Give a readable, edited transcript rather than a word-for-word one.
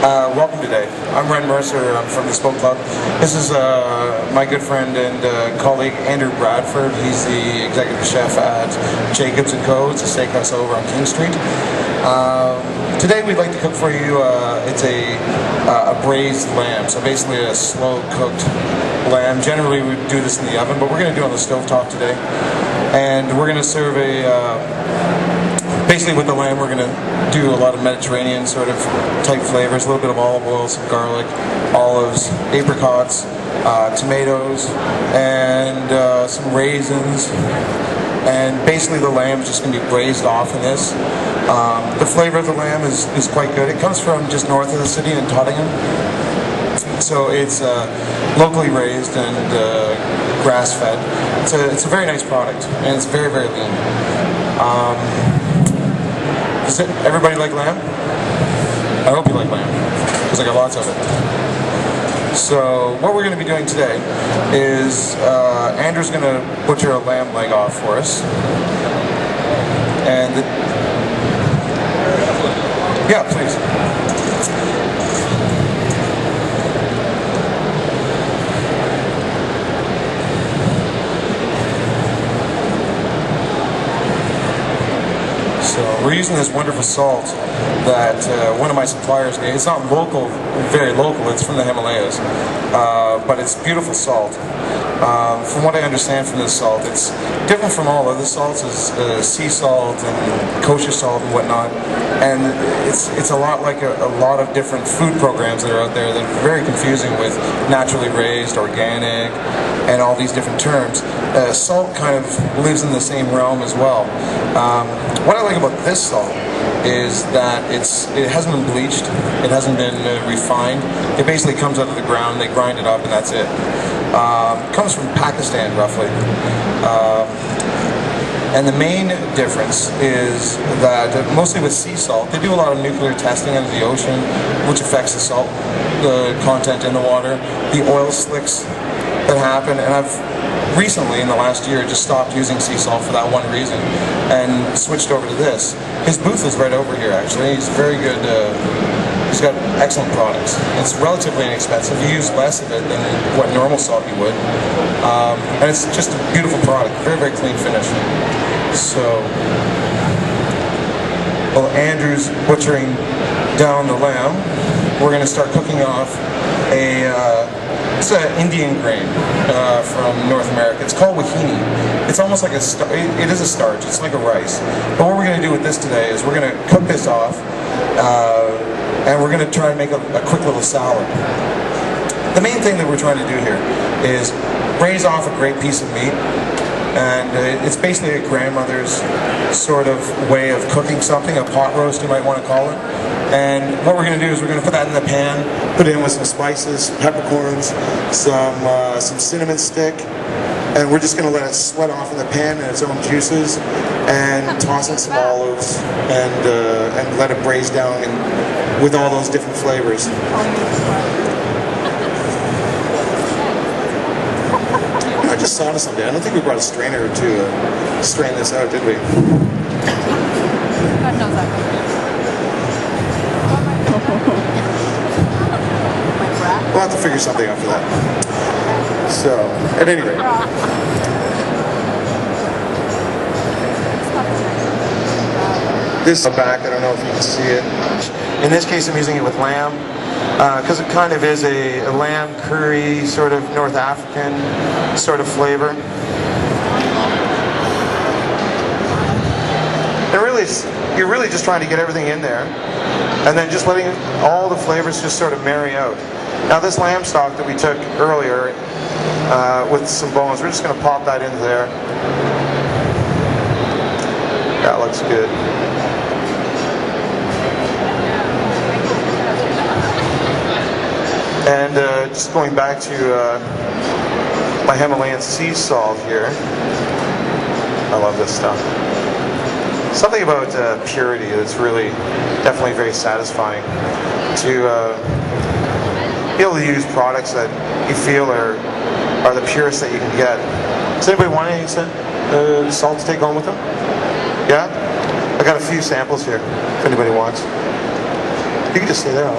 Welcome today. I'm Mercer. I'm from the Spoke Club. This is my good friend and colleague Andrew Bradford. He's the executive chef at Jacobs & Co. It's a steakhouse over on King Street. Today we'd like to cook for you, it's a braised lamb, so basically a slow-cooked lamb. Generally we do this in the oven, but we're going to do it on the stovetop today. And we're going to serve basically with the lamb we're going to do a lot of Mediterranean sort of type flavors, a little bit of olive oil, some garlic, olives, apricots, tomatoes, and some raisins. And basically the lamb is just going to be braised off in this. The flavor of the lamb is quite good. It comes from just north of the city in Tottingham. So it's locally raised and grass-fed. It's a very nice product, and it's very, very lean. Does everybody like lamb? I hope you like lamb, because I got lots of it. So what we're going to be doing today is Andrew's going to butcher a lamb leg off for us. And yeah, please. So we're using this wonderful salt that one of my suppliers gave. It's not local, very local, it's from the Himalayas, but it's beautiful salt. From what I understand from this salt, it's different from all other salts, is sea salt and kosher salt and whatnot, and it's a lot like a lot of different food programs that are out there that are very confusing with naturally raised, organic, and all these different terms. Salt kind of lives in the same realm as well. What I like about this salt is that it hasn't been bleached, it hasn't been refined. It basically comes out of the ground, they grind it up, and that's it. It comes from Pakistan, roughly. And the main difference is that mostly with sea salt, they do a lot of nuclear testing into the ocean, which affects the salt content in the water, the oil slicks that happen, and I've recently, in the last year, just stopped using sea salt for that one reason and switched over to this. His booth is right over here, actually. He's very good. He's got excellent products. It's relatively inexpensive. You use less of it than what normal salt you would. And it's just a beautiful product. Very, very clean finish. So, while Andrew's butchering down the lamb, we're going to start cooking off it's an Indian grain from North America. It's called wahini. It's almost like it is a starch. It's like a rice. But what we're going to do with this today is we're going to cook this off, and we're going to try and make a quick little salad. The main thing that we're trying to do here is braise off a great piece of meat, and it's basically a grandmother's sort of way of cooking something, a pot roast you might want to call it. And what we're going to do is we're going to put that in the pan, put it in with some spices, peppercorns, some cinnamon stick, and we're just going to let it sweat off in the pan in its own juices, and toss in some olives, and let it braise down with all those different flavors. I just saw this someday. I don't think we brought a strainer to strain this out, did we? God knows that. We'll have to figure something out for that. So, at any rate. This back, I don't know if you can see it. In this case I'm using it with lamb, because it kind of is a lamb curry, sort of North African sort of flavor. And really, you're really just trying to get everything in there, and then just letting all the flavors just sort of marry out. Now this lamb stock that we took earlier with some bones, we're just going to pop that into there. That looks good. And just going back to my Himalayan sea salt here. I love this stuff. Something about purity that's really, definitely very satisfying to be able to use products that you feel are the purest that you can get. Does anybody want any salt to take home with them? Yeah? I got a few samples here, if anybody wants. You can just stay there.